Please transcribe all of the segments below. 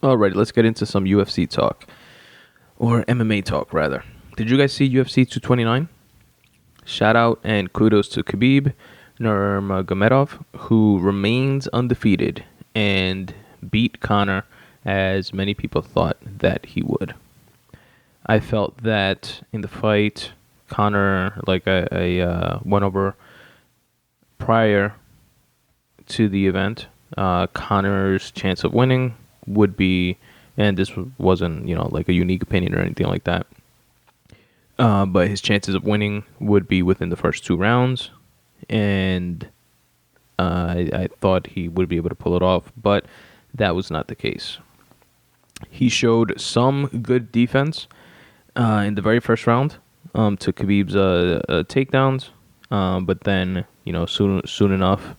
Alright, let's get into some UFC talk. Or MMA talk, rather. Did you guys see UFC 229? Shout out and kudos to Khabib Nurmagomedov, who remains undefeated and beat Conor as many people thought that he would. I felt that in the fight, Conor, like I went over prior to the event, Conor's chance of winning would be, and this wasn't, like a unique opinion or anything like that, but his chances of winning would be within the first 2 rounds, and I thought he would be able to pull it off, but that was not the case. He showed some good defense in the very first round to Khabib's takedowns, but then, soon enough,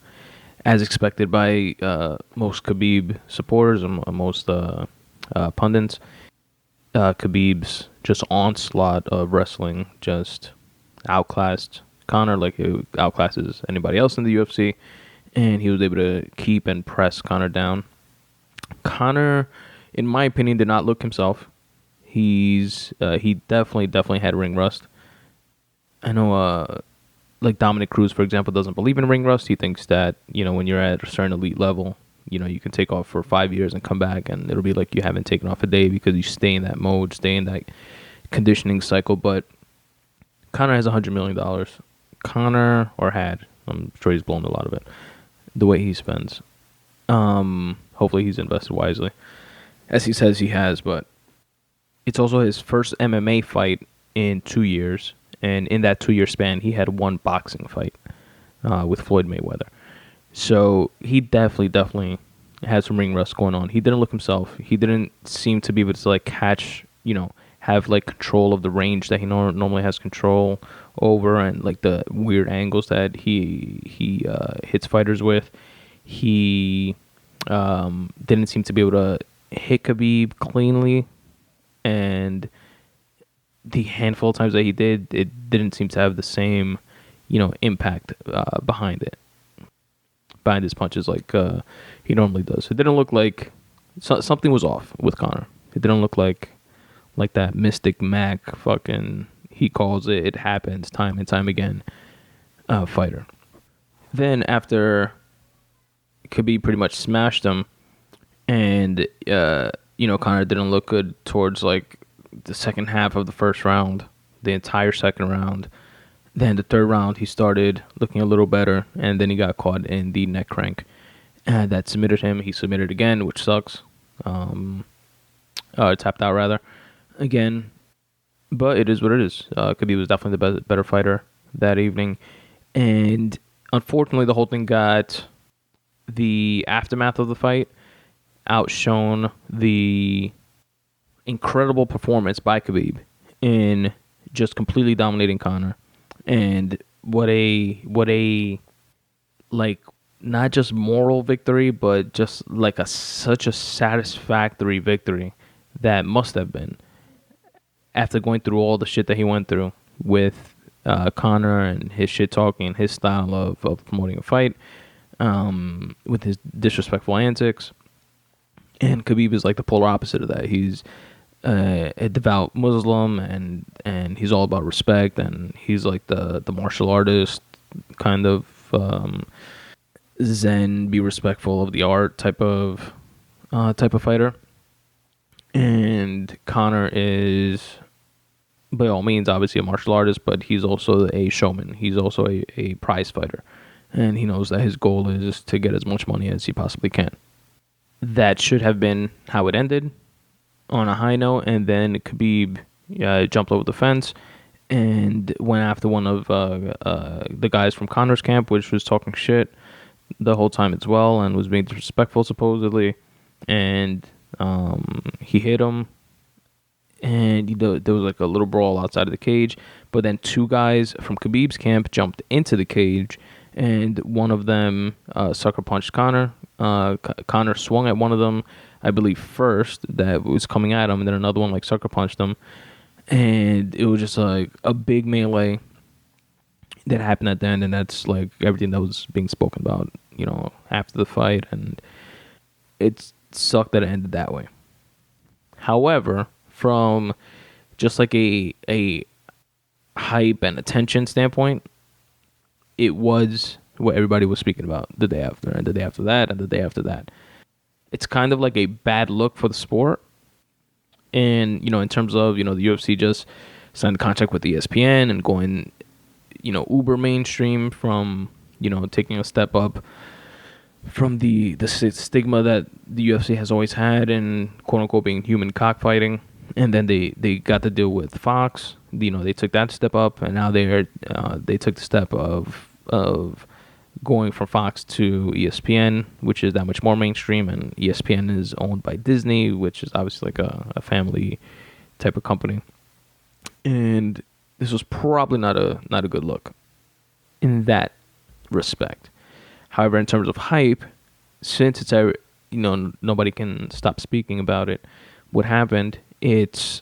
as expected by most Khabib supporters and most pundits, Khabib's just onslaught of wrestling just outclassed Conor like it outclasses anybody else in the UFC, and he was able to keep and press Conor down. Conor, in my opinion, did not look himself. He definitely had ring rust. I know, like Dominic Cruz, for example, doesn't believe in ring rust. He thinks that, when you're at a certain elite level, you can take off for 5 years and come back, and it'll be like you haven't taken off a day because you stay in that mode, stay in that conditioning cycle. But Conor has $100 million. Conor, or had, I'm sure he's blown a lot of it, the way he spends. Hopefully he's invested wisely, as he says he has, but it's also his first MMA fight in 2 years. And in that 2-year span, he had one boxing fight with Floyd Mayweather. So he definitely had some ring rust going on. He didn't look himself. He didn't seem to be able to catch, have control of the range that he normally has control over, and the weird angles that he hits fighters with. He didn't seem to be able to hit Khabib cleanly, and the handful of times that he did, it didn't seem to have the same, impact behind his punches like he normally does. It didn't look like something was off with Conor. It didn't look like that Mystic Mac fucking, he calls it happens time and time again, fighter. Then after Khabib pretty much smashed him, and Conor didn't look good towards the second half of the first round, the entire second round. Then the third round, he started looking a little better, and then he got caught in the neck crank. That submitted him. He submitted again, which sucks. Tapped out, rather, again. But it is what it is. Khabib was definitely the better fighter that evening. And unfortunately, the whole thing got the aftermath of the fight outshone the incredible performance by Khabib in just completely dominating Conor, and what a not just moral victory, but just such a satisfactory victory that must have been, after going through all the shit that he went through with Conor and his shit talking and his style of promoting a fight, with his disrespectful antics. And Khabib is the polar opposite of that. He's a devout Muslim, and he's all about respect, and he's the martial artist kind of Zen, be respectful of the art type of fighter. And Conor is, by all means, obviously a martial artist, but he's also a showman. He's also a prize fighter, and he knows that his goal is to get as much money as he possibly can. That should have been how it ended, on a high note, and then Khabib jumped over the fence and went after one of the guys from Conor's camp, which was talking shit the whole time as well, and was being disrespectful supposedly, and he hit him, and there was a little brawl outside of the cage, but then 2 guys from Khabib's camp jumped into the cage, and one of them sucker punched Conor. Conor swung at one of them, I believe first, that was coming at him, and then another one sucker punched him, and it was just a big melee that happened at the end, and that's everything that was being spoken about, after the fight, and it sucked that it ended that way. However, from just like a hype and attention standpoint, it was what everybody was speaking about the day after, and the day after that, and the day after that. It's kind of like a bad look for the sport. And, in terms of, the UFC just signed a contract with ESPN and going, uber mainstream from, taking a step up from the stigma that the UFC has always had in quote unquote being human cockfighting. And then they got to deal with Fox. They took that step up, and now they took the step of going from Fox to ESPN, which is that much more mainstream, and ESPN is owned by Disney, which is obviously like a family type of company. And this was probably not a good look in that respect. However, in terms of hype, since it's nobody can stop speaking about it, what happened, it's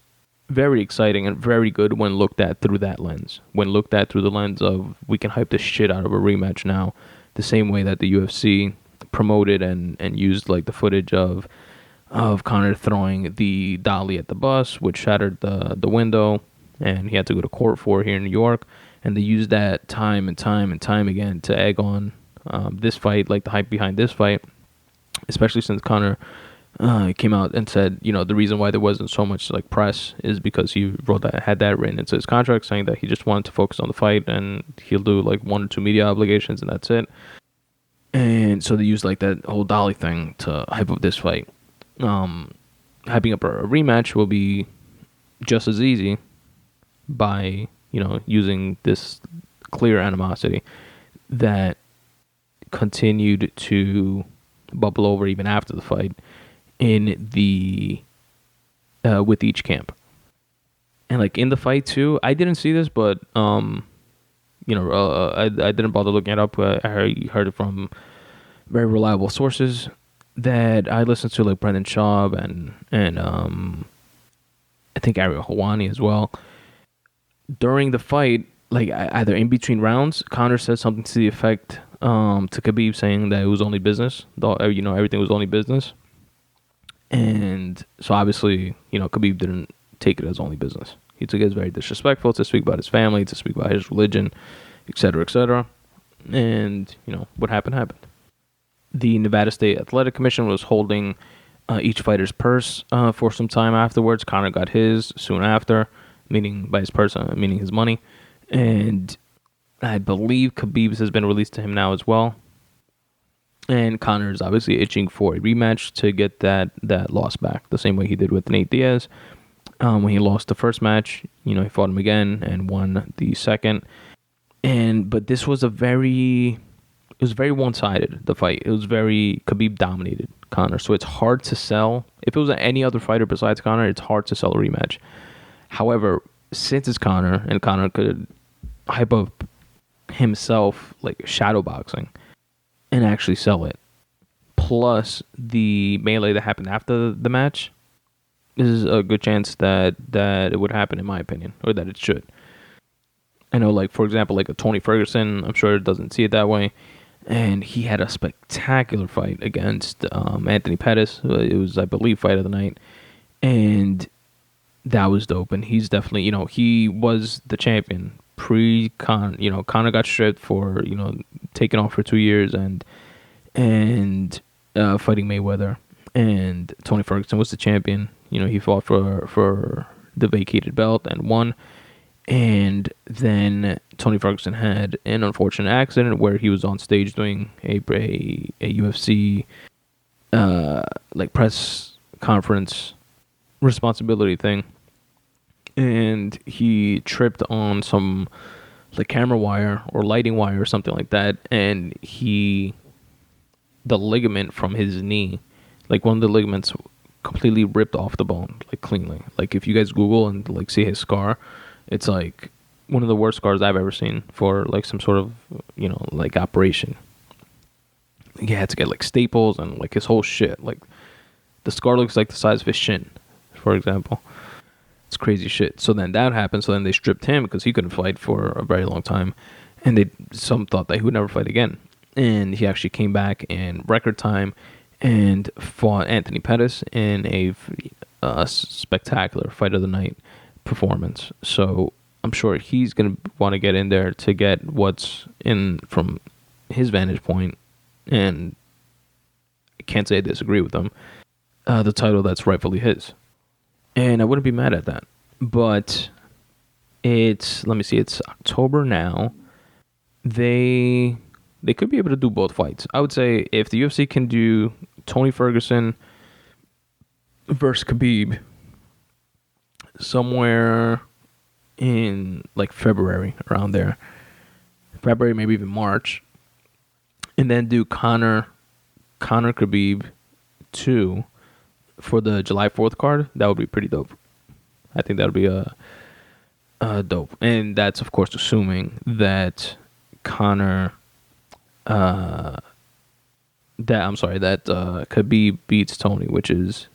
very exciting and very good when looked at through that lens. When looked at through the lens of, we can hype the shit out of a rematch now, the same way that the UFC promoted and used like the footage of Conor throwing the dolly at the bus, which shattered the window, and he had to go to court for here in New York. And they used that time and time again to egg on this fight, like the hype behind this fight, especially since Conor came out and said, the reason why there wasn't so much like press is because he had that written into his contract, saying that he just wanted to focus on the fight and he'll do like 1 or 2 media obligations and that's it. And so they used like that whole dolly thing to hype up this fight. Hyping up a rematch will be just as easy by, using this clear animosity that continued to bubble over even after the fight in the with each camp. And like in the fight too, I didn't see this, but I didn't bother looking it up. I heard it from very reliable sources that I listened to, like Brendan Schaub and I think Ariel Helwani as well. During the fight, like either in between rounds, Conor said something to the effect to Khabib, saying that it was only business. Everything was only business. And so obviously, Khabib didn't take it as only business. He took it as very disrespectful to speak about his family, to speak about his religion, etc., etc. And, what happened. The Nevada State Athletic Commission was holding each fighter's purse for some time afterwards. Conor got his soon after, meaning by his purse, meaning his money. And I believe Khabib's has been released to him now as well. And Conor is obviously itching for a rematch to get that loss back, the same way he did with Nate Diaz. When he lost the first match, he fought him again and won the second. But this was very one-sided, the fight. It was very Khabib dominated Conor, so it's hard to sell. If it was any other fighter besides Conor, it's hard to sell a rematch. However, since it's Conor, and Conor could hype up himself like shadowboxing and actually sell it, plus the melee that happened after the match, there's a good chance that it would happen, in my opinion, or that it should. I know, like, for example, like a Tony Ferguson, I'm sure doesn't see it that way, and he had a spectacular fight against Anthony Pettis. It was, I believe, fight of the night, and that was dope. And he's definitely, he was the champion pre-Conor. Conor got stripped for, taking off for 2 years and fighting Mayweather. And Tony Ferguson was the champion. He fought for the vacated belt and won. And then Tony Ferguson had an unfortunate accident where he was on stage doing a UFC like press conference responsibility thing, and he tripped on some like camera wire or lighting wire or something like that, and the ligament from his knee, like one of the ligaments, completely ripped off the bone, like cleanly. Like if you guys Google and like see his scar, it's like one of the worst scars I've ever seen for like some sort of, like operation. He had to get like staples and like his whole shit. Like the scar looks like the size of his shin, for example. It's crazy shit. So then that happened. So then they stripped him because he couldn't fight for a very long time. And some thought that he would never fight again. And he actually came back in record time and fought Anthony Pettis in spectacular fight of the night performance. So I'm sure he's going to want to get in there to get what's in from his vantage point, and I can't say I disagree with him. The title that's rightfully his, and I wouldn't be mad at that. But it's October now. They could be able to do both fights. I would say if the UFC can do Tony Ferguson versus Khabib somewhere in like February, around there, February, maybe even March, and then do Conor Khabib 2 for the July 4th card, that would be pretty dope. I think that would be dope. And that's, of course, assuming that Khabib beats Tony, which is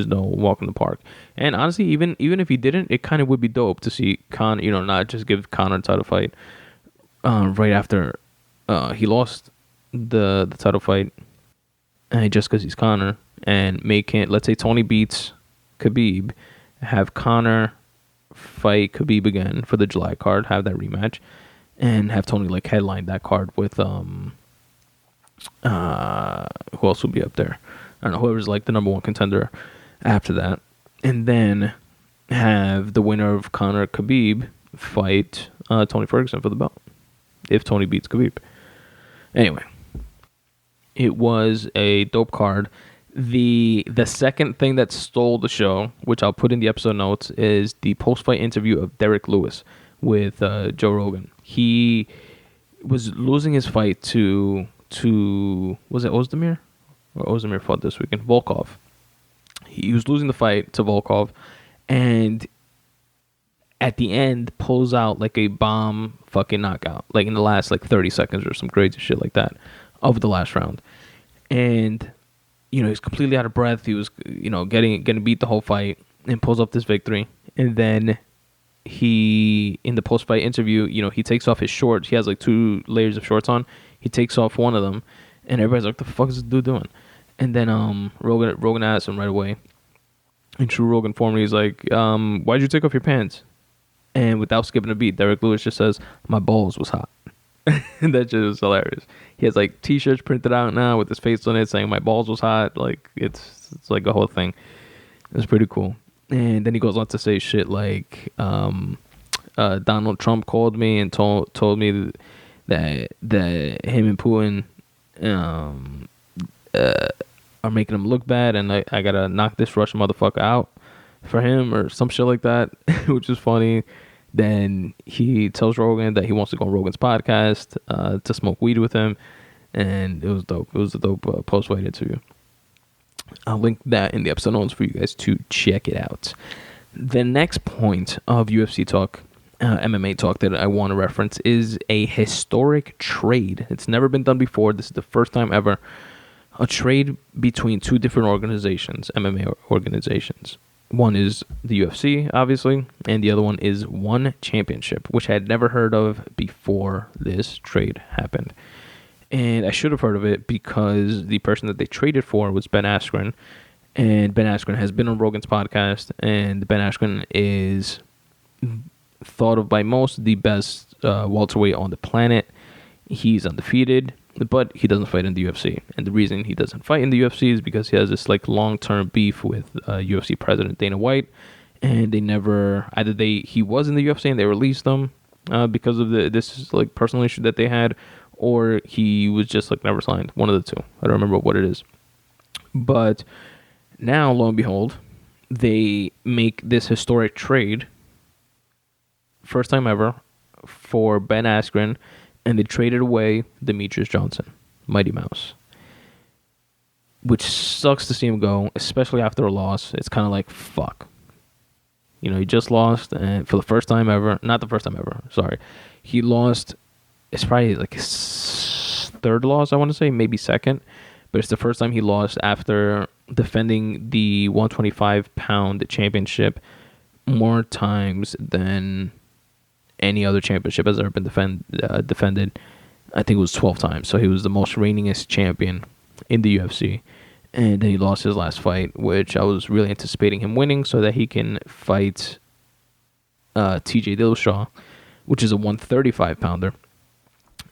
no walk in the park. And honestly, even if he didn't, it kind of would be dope to see Conor, not just give Conor a title fight right after he lost the title fight, just because he's Conor, and make it, let's say Tony beats Khabib, have Conor fight Khabib again for the July card, have that rematch, and have Tony like headline that card with who else will be up there? I don't know, whoever's like the number one contender after that, and then have the winner of Conor Khabib fight Tony Ferguson for the belt if Tony beats Khabib. Anyway, it was a dope card. The second thing that stole the show, which I'll put in the episode notes, is the post-fight interview of Derek Lewis with Joe Rogan. He was losing his fight to was it Ozdemir? Or Ozdemir fought this weekend? Volkov. He was losing the fight to Volkov, and at the end pulls out like a bomb fucking knockout, like in the last like 30 seconds or some crazy shit like that of the last round. And he's completely out of breath. He was, getting beat the whole fight, and pulls up this victory. And then he, in the post-fight interview, he takes off his shorts. He has like 2 layers of shorts on. He takes off one of them, and everybody's like, "The fuck is this dude doing?" And then Rogan asks him right away, in true Rogan form, he's like, "Why'd you take off your pants?" And without skipping a beat, Derek Lewis just says, "My balls was hot." And that just was hilarious. He has like t-shirts printed out now with his face on it saying "my balls was hot." Like it's like a whole thing. It's pretty cool. And then he goes on to say shit like Donald Trump called me and told me that him and Putin are making him look bad, and I gotta knock this Russian motherfucker out for him or some shit like that, which is funny. Then he tells Rogan that he wants to go on Rogan's podcast to smoke weed with him, and it was dope. It was a dope post-fight interview. I'll link that in the episode notes for you guys to check it out. The next point of UFC talk, MMA talk that I want to reference is a historic trade. It's never been done before. This is the first time ever. A trade between 2 different organizations, MMA organizations. One is the UFC, obviously, and the other one is One Championship, which I had never heard of before this trade happened. And I should have heard of it because the person that they traded for was Ben Askren, and Ben Askren has been on Rogan's podcast, and Ben Askren is thought of by most the best welterweight on the planet. He's undefeated, but he doesn't fight in the UFC. And the reason he doesn't fight in the UFC is because he has this like long-term beef with UFC president Dana White, and he was in the UFC and they released him because of this like personal issue that they had, or he was just like never signed. One of the two. I don't remember what it is. But now, lo and behold, they make this historic trade, first time ever, for Ben Askren, and they traded away Demetrius Johnson, Mighty Mouse, which sucks to see him go, especially after a loss. It's kind of like, fuck. He just lost, and for the first time ever, not the first time ever, sorry. He lost, it's probably like his 3rd loss, I want to say, maybe 2nd, but it's the first time he lost after defending the 125-pound championship more times than any other championship has ever been defended. I think it was 12 times. So he was the most reigningest champion in the UFC. And then he lost his last fight, which I was really anticipating him winning so that he can fight TJ Dillashaw, which is a 135 pounder.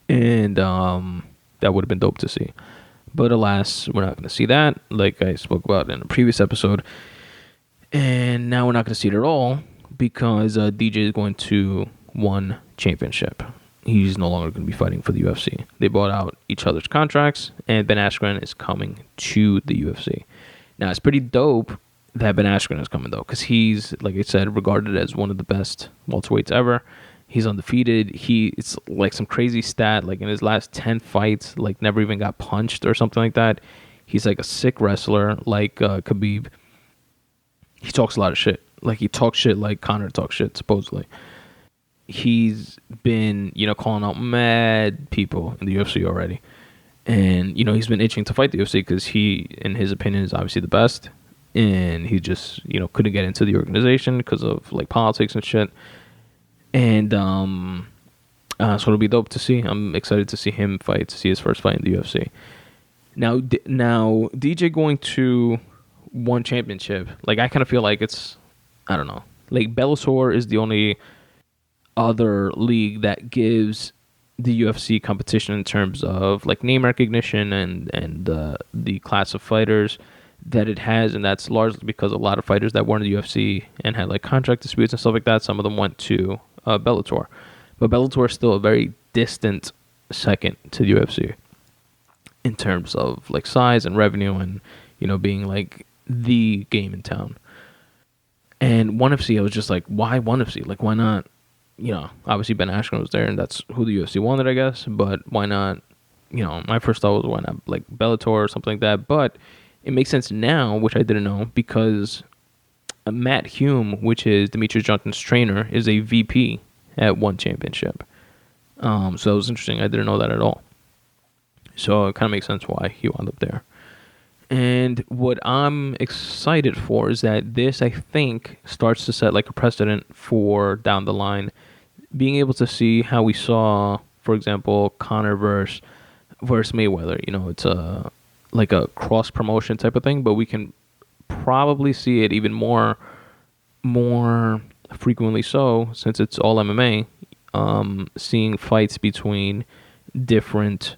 And that would have been dope to see. But alas, we're not going to see that, like I spoke about in a previous episode. And now we're not going to see it at all because DJ is going to One Championship. He's no longer going to be fighting for the UFC. They bought out each other's contracts, and Ben Askren is coming to the UFC. Now, it's pretty dope that Ben Askren is coming, though, because he's, like I said, regarded as one of the best welterweights ever. He's undefeated. It's like some crazy stat, like in his last 10 fights, like never even got punched or something like that. He's like a sick wrestler, like Khabib. He talks a lot of shit. Like, he talks shit like Conor talks shit, supposedly. He's been, calling out mad people in the UFC already. And, he's been itching to fight the UFC because he, in his opinion, is obviously the best. And he just, couldn't get into the organization because of, like, politics and shit. And so it'll be dope to see. I'm excited to see him fight, to see his first fight in the UFC. Now DJ going to One Championship, like, I kind of feel like it's, I don't know. Like, Bellator is the only other league that gives the UFC competition in terms of, like, name recognition and the class of fighters that it has, and that's largely because a lot of fighters that were in the UFC and had, like, contract disputes and stuff like that, some of them went to Bellator. But Bellator is still a very distant second to the UFC in terms of, like, size and revenue and, being, like, the game in town. And ONE FC, I was just like, why ONE FC? Like, why not? Obviously Ben Askren was there, and that's who the UFC wanted, I guess. But why not? My first thought was, why not, like, Bellator or something like that? But it makes sense now, which I didn't know, because Matt Hume, which is Demetrius Johnson's trainer, is a VP at One Championship. So that was interesting. I didn't know that at all. So it kind of makes sense why he wound up there. And what I'm excited for is that this, I think, starts to set, like, a precedent for down the line, being able to see how we saw, for example, Conor versus Mayweather. It's like a cross promotion type of thing, but we can probably see it even more frequently so, since it's all MMA, seeing fights between different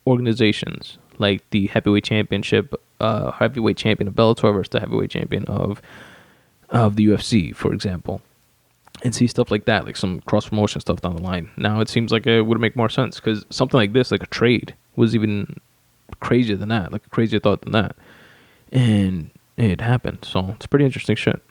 organizations, like the heavyweight champion of Bellator versus the heavyweight champion of the UFC, for example, and see stuff like that, like some cross promotion stuff down the line. Now it seems like it would make more sense because something like this, like a trade, was even crazier than that, like a crazier thought than that, and it happened. So it's pretty interesting shit.